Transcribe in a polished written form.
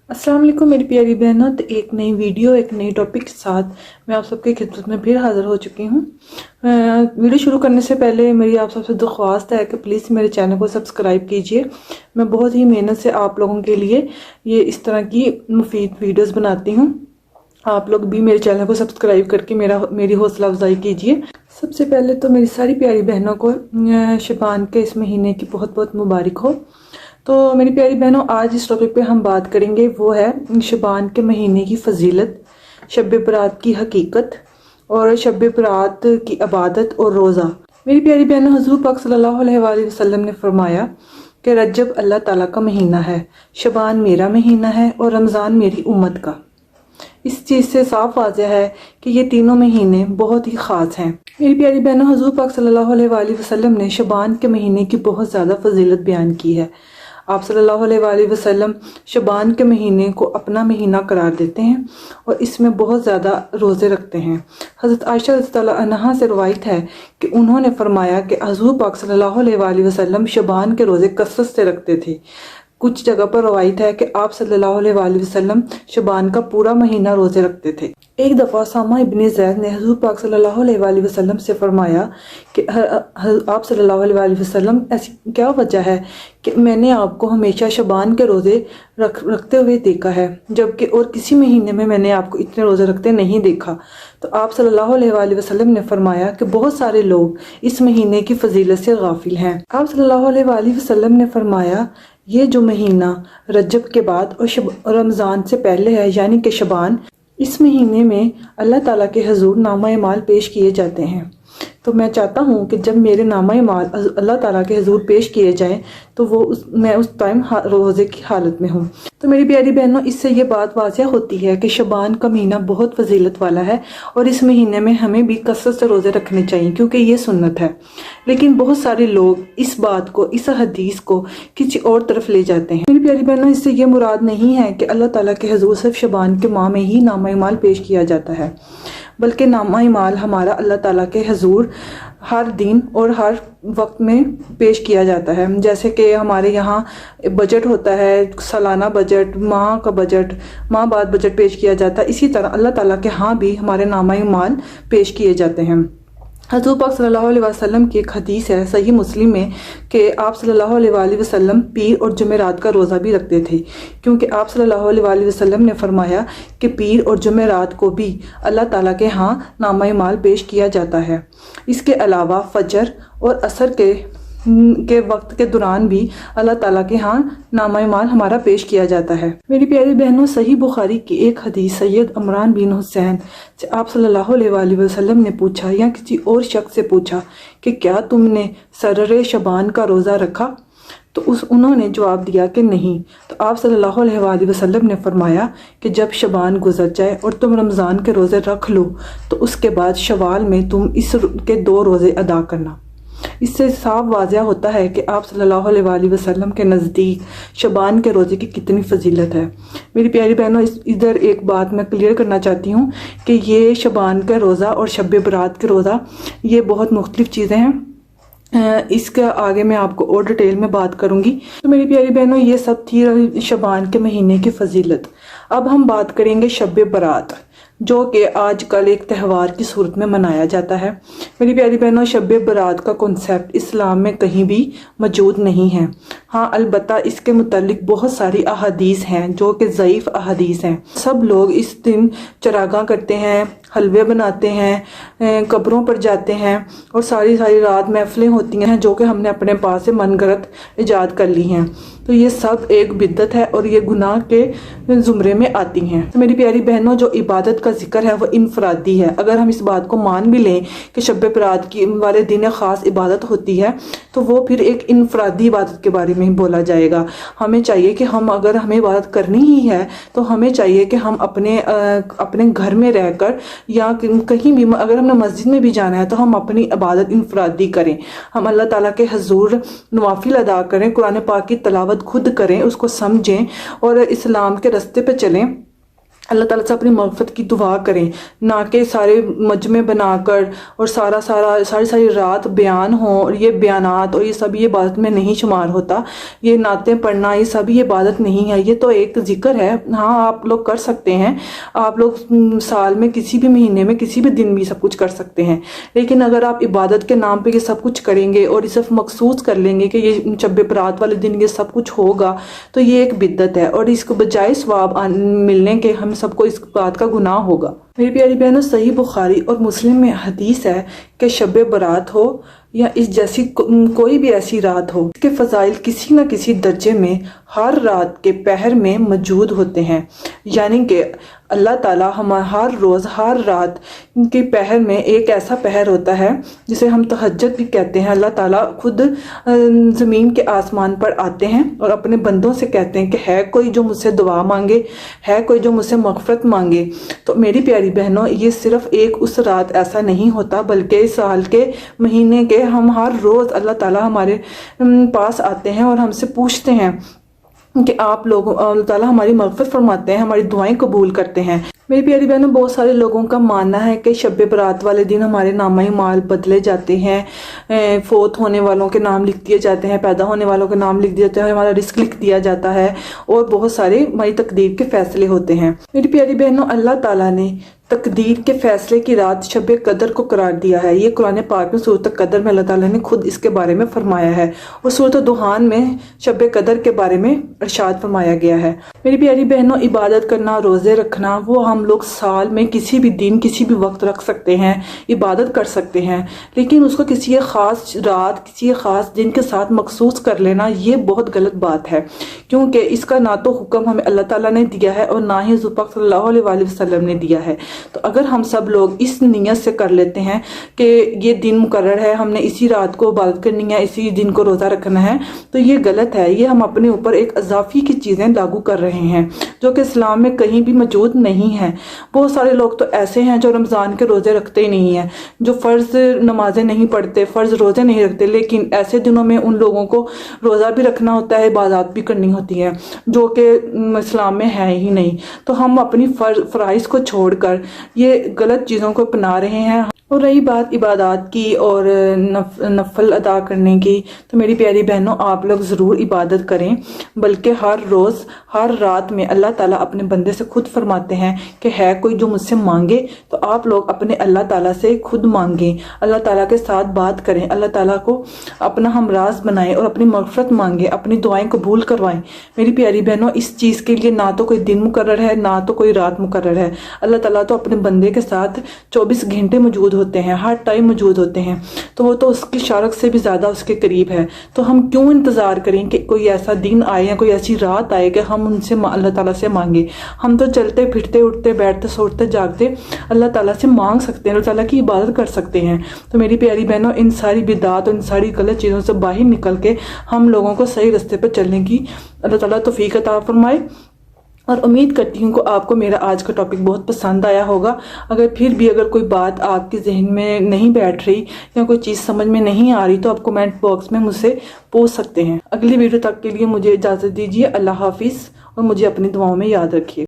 अस्सलाम वालेकुम मेरी प्यारी बहनों। तो एक नई वीडियो एक नई टॉपिक के साथ मैं आप सबके खिदमत में फिर हाज़िर हो चुकी हूँ। वीडियो शुरू करने से पहले मेरी आप सबसे दरख्वास्त है कि प्लीज़ मेरे चैनल को सब्सक्राइब कीजिए। मैं बहुत ही मेहनत से आप लोगों के लिए ये इस तरह की मुफीद वीडियोस बनाती हूँ। आप लोग भी मेरे चैनल को सब्सक्राइब करके मेरी हौसला अफजाई कीजिए। सबसे पहले तो मेरी सारी प्यारी बहनों को शबान के इस महीने की बहुत बहुत मुबारक हो। तो मेरी प्यारी बहनों, आज इस टॉपिक पे हम बात करेंगे वो है शबान के महीने की फजीलत, शब बरात की हकीकत और शब बरात की इबादत और रोज़ा। मेरी प्यारी बहनों, हुज़ूर पाक सल्लल्लाहु अलैहि वसल्लम ने फरमाया कि रजब अल्लाह ताला का महीना है, शबान मेरा महीना है और रमज़ान मेरी उम्मत का। इस चीज़ से साफ वाज़ह है कि ये तीनों महीने बहुत ही ख़ास हैं। मेरी प्यारी बहनों, हुज़ूर पाक सल्लल्लाहु अलैहि वसल्लम ने शबान के महीने की बहुत ज़्यादा फजीलत बयान की है। आप सल्लल्लाहु अलैहि वसल्लम शबान के महीने को अपना महीना करार देते हैं और इसमें बहुत ज़्यादा रोज़े रखते हैं। हज़रत आयशा रज़ियल्लाहु अन्हा से रवायत है कि उन्होंने फरमाया कि हुज़ूर पाक सल्लल्लाहु अलैहि वसल्लम शबान के रोज़े कसरत से रखते थे। कुछ जगह पर रवायत है कि आप सल्लल्लाहु अलैहि वसल्लम शबान का पूरा महीना रोज़े रखते थे। एक दफ़ा सामा इब्न ज़ैद ने हुज़ूर पाक सल्लल्लाहु अलैहि वसल्लम से फरमाया कि आप सल्लल्लाहु अलैहि वसल्लम, ऐसी क्या वजह है कि मैंने आपको हमेशा शबान के रोज़े रखते हुए देखा है, जबकि और किसी महीने में मैंने आपको इतने रोज़े रखते नहीं देखा। तो आप सल्लल्लाहु अलैहि वसल्लम ने फरमाया कि बहुत सारे लोग इस महीने की फजीलत से गाफिल हैं। आप सल्लल्लाहु अलैहि वसल्लम ने फरमाया, ये जो महीना रजब के बाद और रमज़ान से पहले है, यानी कि शबान, इस महीने में अल्लाह ताला के हुज़ूर नामा माल पेश किए जाते हैं। तो मैं चाहता हूँ कि जब मेरे नामा माल अल्लाह ताला के हुज़ूर पेश किए जाएं तो मैं उस टाइम रोज़े की हालत में हूँ। तो मेरी प्यारी बहनों, इससे ये बात वाज़ह होती है कि शबान का महीना बहुत फजीलत वाला है और इस महीने में हमें भी कसरत से रोज़े रखने चाहिए क्योंकि ये सुन्नत है। लेकिन बहुत सारे लोग इस बात को, इस हदीस को किसी और तरफ ले जाते हैं। मेरी प्यारी बहनों, इससे ये मुराद नहीं है कि अल्लाह ताला के हुज़ूर सिर्फ शबान के माह में ही नामा माल पेश किया जाता है, बल्कि नामा माल हमारा अल्लाह ताला के हुज़ूर हर दिन और हर वक्त में पेश किया जाता है। जैसे कि हमारे यहाँ बजट होता है, सालाना बजट, माह का बजट, माह बाद बजट पेश किया जाता है। इसी तरह अल्लाह ताला के यहाँ भी हमारे नामा माल पेश किए जाते हैं। हुज़ूर पाक सल्लल्लाहु अलैहि वसल्लम की एक हदीस है सही मुस्लिम में कि आप सल्लल्लाहु अलैहि वसल्लम पीर और जुमेरात का रोज़ा भी रखते थे, क्योंकि आप सल्लल्लाहु अलैहि वसल्लम ने फरमाया कि पीर और जुमेरात को भी अल्लाह ताला के यहाँ नामा माल पेश किया जाता है। इसके अलावा फजर और असर के वक्त के दौरान भी अल्लाह ताला के यहाँ नामा माल हमारा पेश किया जाता है। मेरी प्यारी बहनों, सही बुखारी की एक हदीस सैयद इमरान बिन हुसैन से आप सल्लल्लाहु अलैहि वसल्लम ने पूछा या किसी और शख्स से पूछा कि क्या तुमने सररे शबान का रोज़ा रखा? तो उन्होंने जवाब दिया कि नहीं। तो आप सल्लल्लाहु अलैहि वसल्लम ने फरमाया कि जब शबान गुजर जाए और तुम रमज़ान के रोज़े रख लो तो उसके बाद शवाल में तुम इस के 2 रोज़े अदा करना। इससे साफ वाज़ह होता है कि आप सल्लल्लाहु अलैहि वसल्लम के नज़दीक शबान के रोज़े की कितनी फजीलत है। मेरी प्यारी बहनों, इधर एक बात मैं क्लियर करना चाहती हूँ कि ये शबान का रोज़ा और शब बरात के रोज़ा ये बहुत मुख्तलिफ चीज़ें हैं। इसका आगे मैं आपको और डिटेल में बात करूँगी। तो मेरी प्यारी बहनों, ये सब थी शबान के महीने की फजीलत। अब हम बात करेंगे शब बरात, जो कि आजकल एक त्यौहार की सूरत में मनाया जाता है। मेरी प्यारी बहनों, शब बरात का कॉन्सेप्ट इस्लाम में कहीं भी मौजूद नहीं है। हाँ, अलबत्ता इसके मुतालिक बहुत सारी अहादीस हैं जो कि ज़ईफ़ अहादीस हैं। सब लोग इस दिन चरागां करते हैं, हलवे बनाते हैं, कब्रों पर जाते हैं और सारी रात महफिलें होती हैं जो कि हमने अपने पास से मनगढ़ंत ईजाद कर ली हैं। तो ये सब एक बिद्दत है और ये गुनाह के ज़ुमरे में आती हैं। तो मेरी प्यारी बहनों, जो इबादत का जिक्र है वो इनफरादी है। अगर हम इस बात को मान भी लें कि शब बरात की वाले दिन ख़ास इबादत होती है तो वो फिर एक इनफरादी इबादत के बारे में ही बोला जाएगा। हमें चाहिए कि अगर हमें इबादत करनी ही है तो हमें चाहिए कि हम अपने घर में रहकर या कहीं भी, अगर हमने मस्जिद में भी जाना है तो हम अपनी इबादत इनफरादी करें। हम अल्लाह ताला के हुज़ूर नवाफिल अदा करें, कुरान पाक की तलावत खुद करें, उसको समझें और इस्लाम के रास्ते पे चलें। اللہ تعالیٰ سے اپنی مغفرت کی دعا کریں، نہ کہ سارے مجمع بنا کر اور ساری رات بیان ہوں، اور یہ بیانات اور یہ سب یہ عبادت میں نہیں شمار ہوتا۔ یہ نعتیں پڑھنا یہ سب یہ عبادت نہیں ہے، یہ تو ایک ذکر ہے۔ ہاں آپ لوگ کر سکتے ہیں، آپ لوگ سال میں کسی بھی مہینے میں کسی بھی دن بھی سب کچھ کر سکتے ہیں، لیکن اگر آپ عبادت کے نام پہ یہ سب کچھ کریں گے اور صرف مخصوص کر لیں گے کہ یہ شب برات والے دن یہ سب کچھ ہوگا، تو یہ ایک بدعت ہے، اور اس کو بجائے ثواب ملنے کے ہم سب کو اس بات کا گناہ ہوگا۔ میری پیاری بہنوں، صحیح بخاری اور مسلم میں حدیث ہے کہ شب برات ہو یا اس جیسی کوئی بھی ایسی رات ہو، اس کے فضائل کسی نہ کسی درجے میں ہر رات کے پہر میں موجود ہوتے ہیں، یعنی کہ اللہ تعالیٰ ہر روز ہر رات کے پہر میں ایک ایسا پہر ہوتا ہے جسے ہم تہجد بھی کہتے ہیں۔ اللہ تعالیٰ خود زمین کے آسمان پر آتے ہیں اور اپنے بندوں سے کہتے ہیں کہ ہے کوئی جو مجھ سے دعا مانگے، ہے کوئی جو مجھ سے مغفرت مانگے۔ تو میری پیاری بہنوں، یہ صرف ایک اس رات ایسا نہیں ہوتا، بلکہ سال کے مہینے کے ہم ہر روز اللہ تعالیٰ ہمارے پاس آتے ہیں اور ہم سے پوچھتے ہیں کہ آپ لوگوں، اللہ تعالیٰ ہماری مغفرت فرماتے ہیں، ہماری دعائیں قبول کرتے ہیں۔ میری پیاری بہنوں، بہت سارے لوگوں کا ماننا ہے کہ شب برات والے دن ہمارے نامہ اعمال بدلے جاتے ہیں، فوت ہونے والوں کے نام لکھ دیے جاتے ہیں، پیدا ہونے والوں کے نام لکھ دیے جاتے ہیں، ہمارا رزق لکھ دیا جاتا ہے، اور بہت سارے ہماری تقدیر کے فیصلے ہوتے ہیں۔ میری پیاری بہنوں، اللہ تعالیٰ نے تقدیر کے فیصلے کی رات شب قدر کو قرار دیا ہے۔ یہ قرآن پاک میں سورۃ قدر میں اللہ تعالیٰ نے خود اس کے بارے میں فرمایا ہے، اور سورۃ دخان میں شب قدر کے بارے میں ارشاد فرمایا گیا ہے۔ میری پیاری بہنوں، عبادت کرنا، روزے رکھنا، وہ ہم لوگ سال میں کسی بھی دن کسی بھی وقت رکھ سکتے ہیں، عبادت کر سکتے ہیں، لیکن اس کو کسی ایک خاص رات کسی ایک خاص دن کے ساتھ مخصوص کر لینا یہ بہت غلط بات ہے، کیونکہ اس کا نہ تو حکم ہمیں اللہ تعالیٰ نے دیا ہے اور نہ ہی حضور پاک صلی اللہ علیہ وآلہ وسلم نے دیا ہے۔ تو اگر ہم سب لوگ اس نیت سے کر لیتے ہیں کہ یہ دن مقرر ہے، ہم نے اسی رات کو عبادت کرنی ہے، اسی دن کو روزہ رکھنا ہے، تو یہ غلط ہے۔ یہ ہم اپنے اوپر ایک اضافی کی چیزیں لاگو کر رہے ہیں جو کہ اسلام میں کہیں بھی موجود نہیں ہے۔ بہت سارے لوگ تو ایسے ہیں جو رمضان کے روزے رکھتے ہی نہیں ہیں، جو فرض نمازیں نہیں پڑھتے، فرض روزے نہیں رکھتے، لیکن ایسے دنوں میں ان لوگوں کو روزہ بھی رکھنا ہوتا ہے، عبادات بھی کرنی ہوتی ہے، جو کہ اسلام میں ہے ہی نہیں۔ تو ہم اپنی فرائض کو چھوڑ کر یہ غلط چیزوں کو اپنا رہے ہیں۔ اور رہی بات عبادات کی اور نفل ادا کرنے کی، تو میری پیاری بہنوں، آپ لوگ ضرور عبادت کریں، بلکہ ہر روز ہر رات میں اللہ تعالیٰ اپنے بندے سے خود فرماتے ہیں کہ ہے کوئی جو مجھ سے مانگے، تو آپ لوگ اپنے اللہ تعالیٰ سے خود مانگیں، اللہ تعالیٰ کے ساتھ بات کریں، اللہ تعالیٰ کو اپنا ہمراز بنائیں اور اپنی مغفرت مانگیں، اپنی دعائیں قبول کروائیں۔ میری پیاری بہنوں، اس چیز کے لیے نہ تو کوئی دن مقرر ہے، نہ تو کوئی رات مقرر ہے۔ اللہ تعالیٰ تو اپنے بندے کے ساتھ 24 گھنٹے موجود ہوتے ہیں، ہر ٹائم موجود ہوتے ہیں، تو وہ تو اس کی شارک سے بھی زیادہ اس کے قریب ہے۔ تو ہم کیوں انتظار کریں کہ کوئی ایسا دن آئے یا کوئی ایسی رات آئے کہ ہم ان سے اللہ تعالیٰ سے مانگے؟ ہم تو چلتے پھرتے، اٹھتے بیٹھتے، سوتے جاگتے اللہ تعالیٰ سے مانگ سکتے ہیں، اللہ تعالیٰ کی عبادت کر سکتے ہیں۔ تو میری پیاری بہنوں، ان ساری بدعات اور ان ساری غلط چیزوں سے باہر نکل کے ہم لوگوں کو صحیح راستے پر چلنے کی اللہ تعالیٰ توفیق عطا فرمائے۔ اور امید کرتی ہوں کہ آپ کو میرا آج کا ٹاپک بہت پسند آیا ہوگا۔ اگر پھر بھی کوئی بات آپ کے ذہن میں نہیں بیٹھ رہی یا کوئی چیز سمجھ میں نہیں آ رہی، تو آپ کمنٹ باکس میں مجھ سے پوچھ سکتے ہیں۔ اگلی ویڈیو تک کے لیے مجھے اجازت دیجیے۔ اللہ حافظ، اور مجھے اپنی دعاؤں میں یاد رکھیے۔